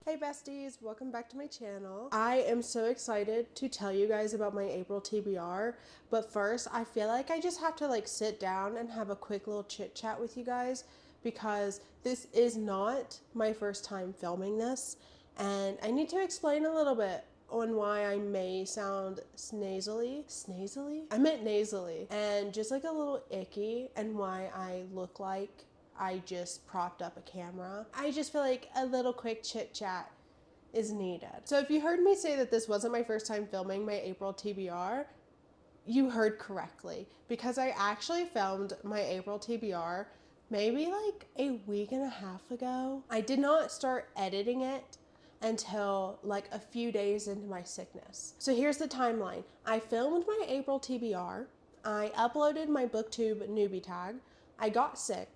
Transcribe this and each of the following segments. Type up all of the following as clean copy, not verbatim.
Hey besties, welcome back to my channel. I am so excited to tell you guys about my April TBR, but first I feel like I just have to sit down and have a quick little chit chat with you guys because this is not my first time filming this and I need to explain a little bit on why I may sound nasally, I meant nasally, and just like a little icky, and why I look like I just propped up a camera. I just feel like a little quick chit chat is needed. So if you heard me say that this wasn't my first time filming my April TBR, you heard correctly, because I actually filmed my April TBR maybe like a week and a half ago. I did not start editing it until like a few days into my sickness. So here's the timeline. I filmed my April TBR, I uploaded my booktube newbie tag, I got sick,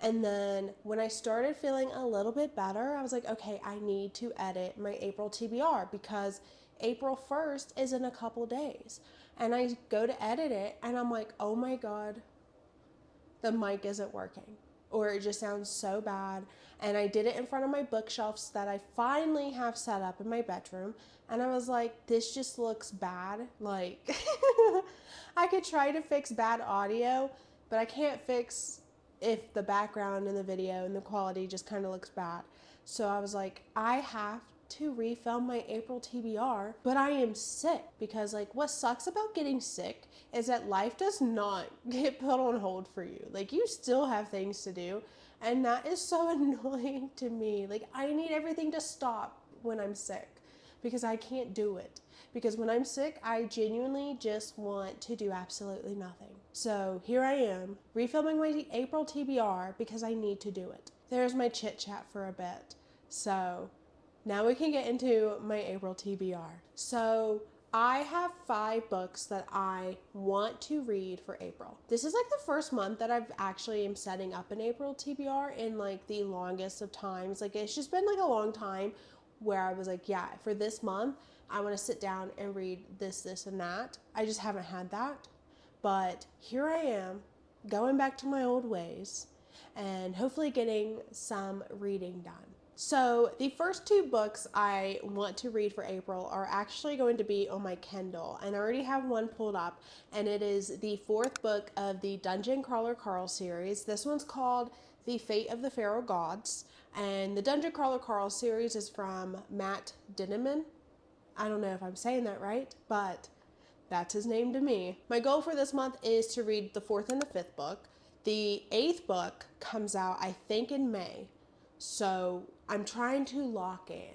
and then when I started feeling a little bit better, I was like, okay, I need to edit my April TBR because April 1st is in a couple days. And I go to edit it and I'm like, oh my God, the mic isn't working. Or it just sounds so bad. And I did it in front of my bookshelves that I finally have set up in my bedroom. And I was like, this just looks bad. Like, I could try to fix bad audio, but I can't fix if the background in the video and the quality just kind of looks bad. So I was like, I have to refilm my April TBR, but I am sick because like what sucks about getting sick is that life does not get put on hold for you. Like you still have things to do, and that is so annoying to me. Like I need everything to stop when I'm sick because I can't do it. Because when I'm sick, I genuinely just want to do absolutely nothing. So here I am, refilming my April TBR because I need to do it. There's my chit chat for a bit. So now we can get into my April TBR. So I have 5 books that I want to read for April. This is like the first month that I've actually am setting up an April TBR in like the longest of times. Like it's just been like a long time where I was like, yeah, for this month, I want to sit down and read this, and that. I just haven't had that. But here I am, going back to my old ways and hopefully getting some reading done. So the first 2 books I want to read for April are actually going to be on my Kindle, and I already have one pulled up, and it is the 4th book of the Dungeon Crawler Carl series. This one's called The Fate of the Pharaoh Gods, and the Dungeon Crawler Carl series is from Matt Dinniman. I don't know if I'm saying that right, but that's his name to me. My goal for this month is to read the 4th and the 5th book. The 8th book comes out, I think, in May. So I'm trying to lock in.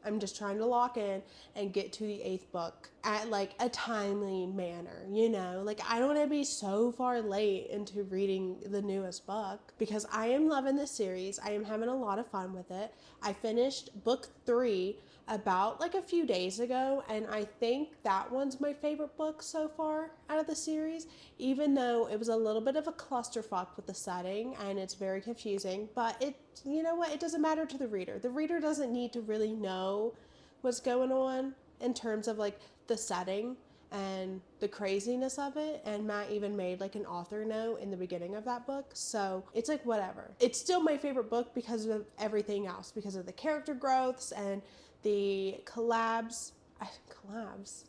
I'm just trying to lock in and get to the 8th book at like a timely manner, you know? Like I don't want to be so far late into reading the newest book because I am loving this series. I am having a lot of fun with it. I finished book 3 about like a few days ago, and I think that one's my favorite book so far out of the series, even though it was a little bit of a clusterfuck with the setting and it's very confusing. But it, you know what, it doesn't matter to the reader. The reader doesn't need to really know what's going on in terms of like the setting and the craziness of it. And Matt even made like an author note in the beginning of that book, so it's like whatever. It's still my favorite book because of everything else, because of the character growths and the collabs,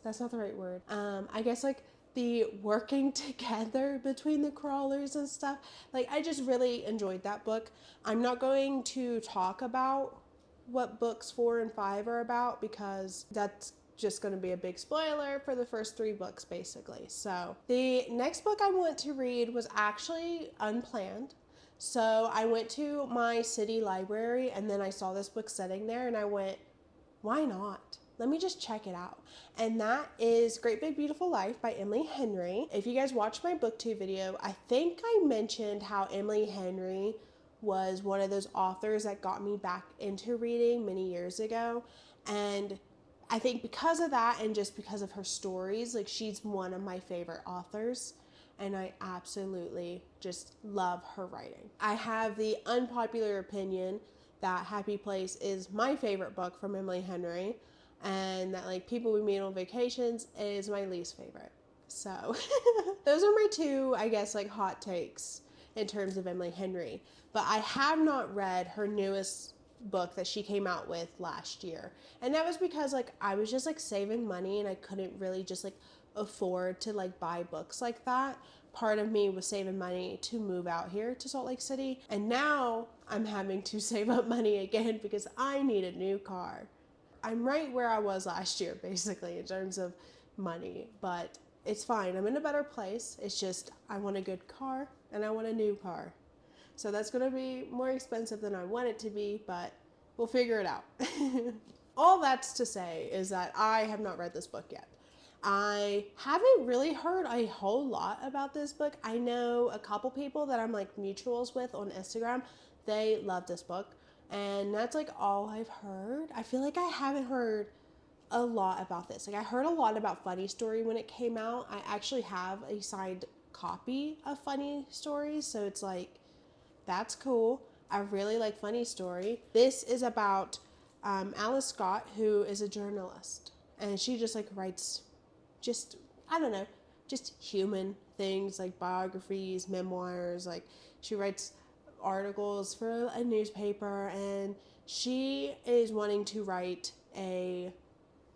that's not the right word. I guess like the working together between the crawlers and stuff. Like I just really enjoyed that book. I'm not going to talk about what books 4 and 5 are about because that's just going to be a big spoiler for the first 3 books basically. So the next book I want to read was actually unplanned. So I went to my city library and then I saw this book sitting there and I went, why not? Let me just check it out. And that is Great Big Beautiful Life by Emily Henry. If you guys watched my booktube video, I think I mentioned how Emily Henry was one of those authors that got me back into reading many years ago. And I think because of that and just because of her stories, like she's one of my favorite authors. And I absolutely just love her writing. I have the unpopular opinion that Happy Place is my favorite book from Emily Henry, and that like People We Meet on Vacations is my least favorite. So those are my 2, I guess, like hot takes in terms of Emily Henry. But I have not read her newest book that she came out with last year. And that was because like I was just like saving money and I couldn't really just like afford to like buy books like that. Part of me was saving money to move out here to Salt Lake City, and now I'm having to save up money again because I need a new car. I'm right where I was last year basically in terms of money, but it's fine. I'm in a better place. It's just I want a good car and I want a new car. So that's going to be more expensive than I want it to be, but we'll figure it out. All that's to say is that I have not read this book yet. I haven't really heard a whole lot about this book. I know a couple people that I'm like mutuals with on Instagram. They love this book, and that's like all I've heard. I feel like I haven't heard a lot about this. Like I heard a lot about Funny Story when it came out. I actually have a signed copy of Funny Stories, so it's like, that's cool. I really like Funny Story. This is about Alice Scott, who is a journalist, and she just like writes just, I don't know, just human things like biographies, memoirs. Like she writes articles for a newspaper, and she is wanting to write a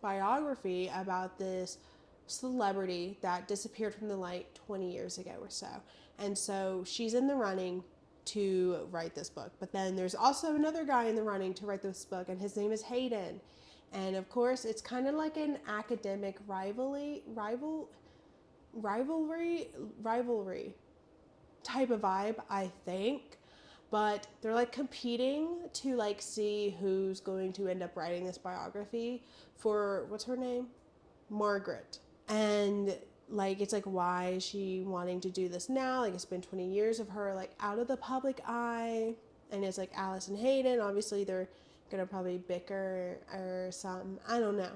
biography about this celebrity that disappeared from the light 20 years ago or so. And so she's in the running to write this book. But then there's also another guy in the running to write this book, and his name is Hayden. And of course, it's kind of like an academic rivalry type of vibe, I think. But they're like competing to like see who's going to end up writing this biography for, what's her name? Margaret. And like, it's like, why is she wanting to do this now? Like, it's been 20 years of her like out of the public eye. And it's like Alice and Hayden. Obviously, they're gonna probably bicker or something. I don't know.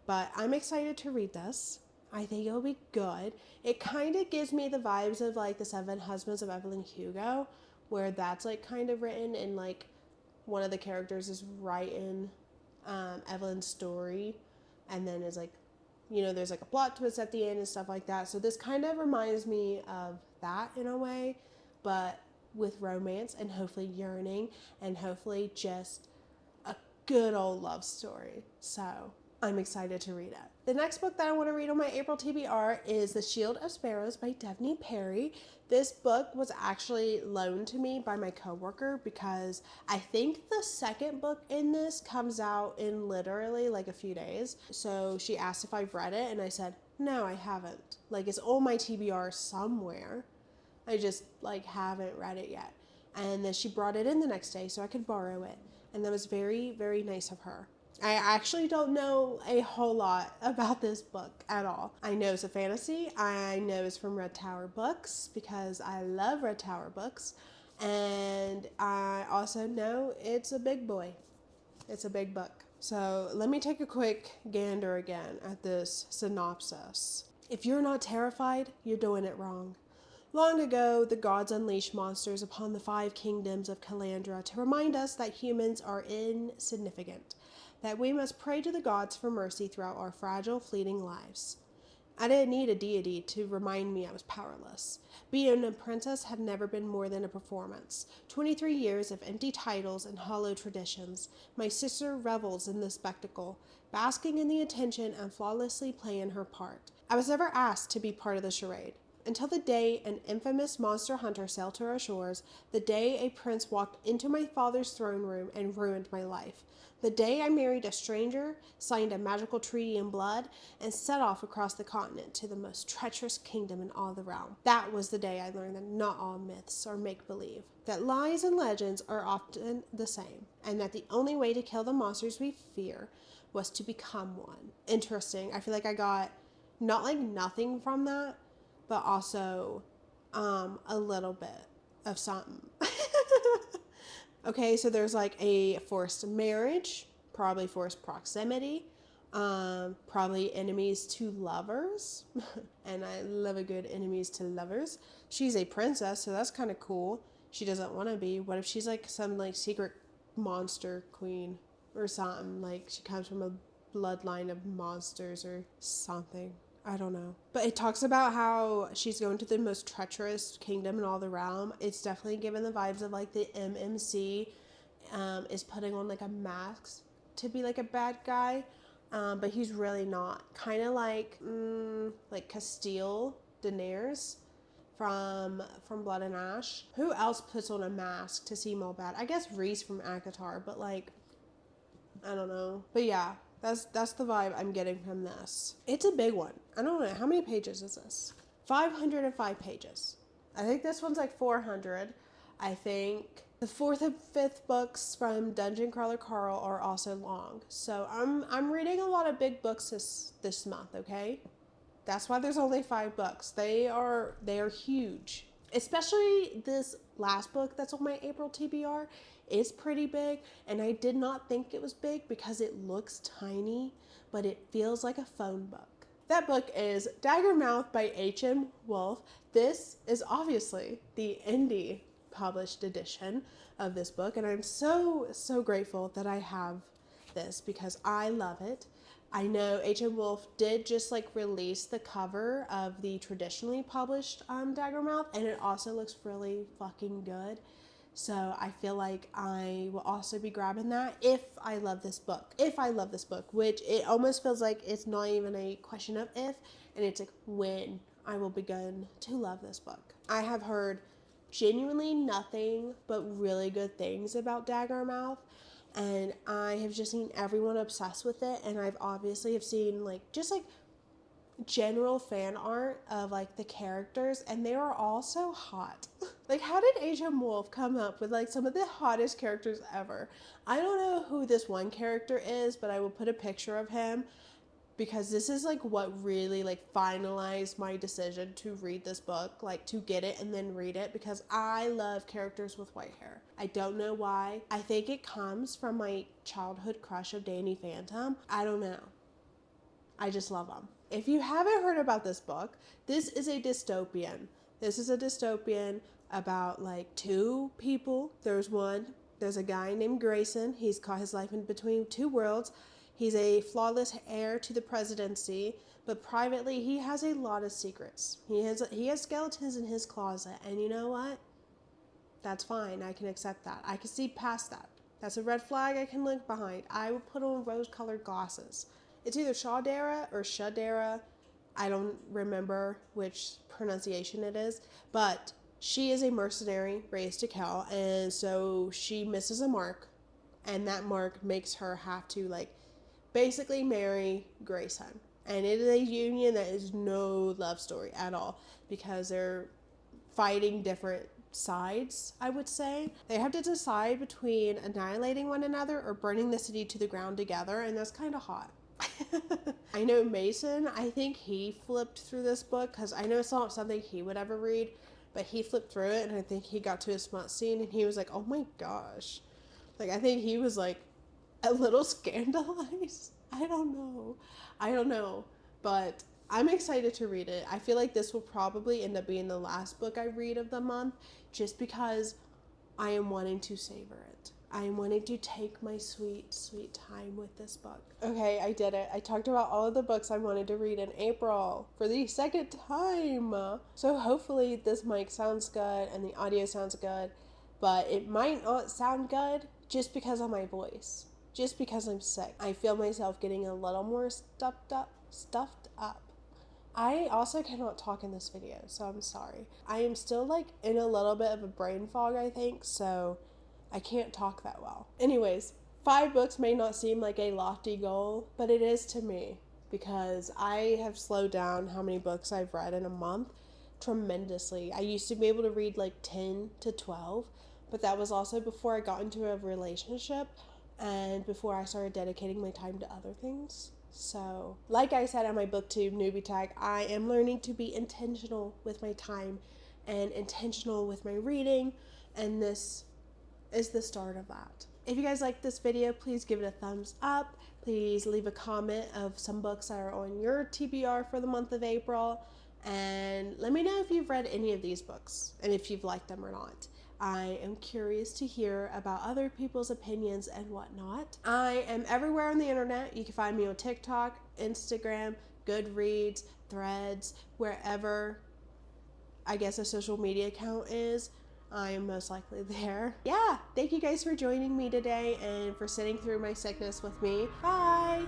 But I'm excited to read this. I think it'll be good. It kind of gives me the vibes of like The Seven Husbands of Evelyn Hugo, where that's like kind of written and like one of the characters is writing Evelyn's story, and then is like, you know, there's like a plot twist at the end and stuff like that. So this kind of reminds me of that in a way, but with romance and hopefully yearning and hopefully just a good old love story. So I'm excited to read it. The next book that I want to read on my April TBR is The Shield of Sparrows by Devney Perry. This book was actually loaned to me by my coworker because I think the second book in this comes out in literally like a few days. So she asked if I've read it and I said, no, I haven't. Like, it's on my TBR somewhere. I just like haven't read it yet. And then she brought it in the next day so I could borrow it. And that was very, very nice of her. I actually don't know a whole lot about this book at all. I know it's a fantasy. I know it's from Red Tower Books because I love Red Tower Books. And I also know it's a big boy. It's a big book. So let me take a quick gander again at this synopsis. If you're not terrified, you're doing it wrong. Long ago, the gods unleashed monsters upon the 5 kingdoms of Calandra to remind us that humans are insignificant, that we must pray to the gods for mercy throughout our fragile, fleeting lives. I didn't need a deity to remind me I was powerless. Being a princess had never been more than a performance. 23 years of empty titles and hollow traditions. My sister revels in the spectacle, basking in the attention and flawlessly playing her part. I was never asked to be part of the charade. Until the day an infamous monster hunter sailed to our shores, the day a prince walked into my father's throne room and ruined my life, the day I married a stranger, signed a magical treaty in blood, and set off across the continent to the most treacherous kingdom in all the realm. That was the day I learned that not all myths are make-believe, that lies and legends are often the same, and that the only way to kill the monsters we fear was to become one. Interesting. I feel like I got not like nothing from that, but also a little bit of something. Okay, so there's like a forced marriage, probably forced proximity, probably enemies to lovers. And I love a good enemies to lovers. She's a princess, so that's kind of cool. She doesn't want to be. What if she's like some like secret monster queen or something? Like she comes from a bloodline of monsters or something. I don't know. But it talks about how she's going to the most treacherous kingdom in all the realm. It's definitely given the vibes of like the MMC is putting on like a mask to be like a bad guy, but he's really not. Kind of like Castile Daenerys from Blood and Ash. Who else puts on a mask to seem all bad? I guess Rhys from ACOTAR, but like, I don't know. But yeah, that's the vibe I'm getting from this. It's a big one. I don't know. How many pages is this? 505 pages. I think this one's like 400. I think the 4th and 5th books from Dungeon Crawler Carl are also long. So I'm reading a lot of big books this month, okay? That's why there's only 5 books. They are huge. Especially this last book that's on my April TBR is pretty big, and I did not think it was big because it looks tiny, but it feels like a phone book. That book is Daggermouth by H.M. Wolf. This is obviously the indie published edition of this book, and I'm so grateful that I have this because I love it. I know H.M. Wolf did just like release the cover of the traditionally published Daggermouth, and it also looks really fucking good. So I feel like I will also be grabbing that if I love this book. If I love this book, which it almost feels like it's not even a question of if, and it's like when I will begin to love this book. I have heard genuinely nothing but really good things about Daggermouth, and I have just seen everyone obsessed with it, and I've obviously have seen like just like general fan art of like the characters, and they are all so hot. Like, how did H.M. Wolf come up with like some of the hottest characters ever? I don't know who this one character is, but I will put a picture of him because this is like what really like finalized my decision to read this book, like to get it and then read it, because I love characters with white hair. I don't know why. I think it comes from my childhood crush of Danny Phantom. I don't know. I just love him. If you haven't heard about this book, this is a dystopian. This is a dystopian about like 2 people. There's a guy named Grayson. He's caught his life in between 2 worlds. He's a flawless heir to the presidency, but privately he has a lot of secrets. He has skeletons in his closet, and you know what? That's fine. I can accept that. I can see past that. That's a red flag I can look behind. I would put on rose-colored glasses. It's either Shadera or Shadera. I don't remember which pronunciation it is, but she is a mercenary raised to kill, and so she misses a mark, and that mark makes her have to like basically marry Grayson. And it is a union that is no love story at all because they're fighting different sides, I would say. They have to decide between annihilating one another or burning the city to the ground together, and that's kind of hot. I know Mason, I think he flipped through this book because I know it's not something he would ever read, but he flipped through it, and I think he got to a smut scene and he was like, oh my gosh. Like, I think he was like a little scandalized. I don't know, but I'm excited to read it. I feel like this will probably end up being the last book I read of the month just because I am wanting to savor it. I am wanting to take my sweet time with this book. Okay, I did it. I talked about all of the books I wanted to read in April for the 2nd time. So hopefully this mic sounds good and the audio sounds good, but it might not sound good just because of my voice. Just because I'm sick. I feel myself getting a little more stuffed up. I also cannot talk in this video, so I'm sorry. I am still like in a little bit of a brain fog, I think, so I can't talk that well. Anyways, 5 books may not seem like a lofty goal, but it is to me because I have slowed down how many books I've read in a month tremendously. I used to be able to read like 10 to 12, but that was also before I got into a relationship and before I started dedicating my time to other things. So, like I said on my booktube newbie tag, I am learning to be intentional with my time and intentional with my reading, and this is the start of that. If you guys like this video, please give it a thumbs up. Please leave a comment of some books that are on your TBR for the month of April, and let me know if you've read any of these books and if you've liked them or not. I am curious to hear about other people's opinions and whatnot. I am everywhere on the internet. You can find me on TikTok, Instagram, Goodreads, Threads, wherever I guess a social media account is. I am most likely there. Yeah, thank you guys for joining me today and for sitting through my sickness with me. Bye!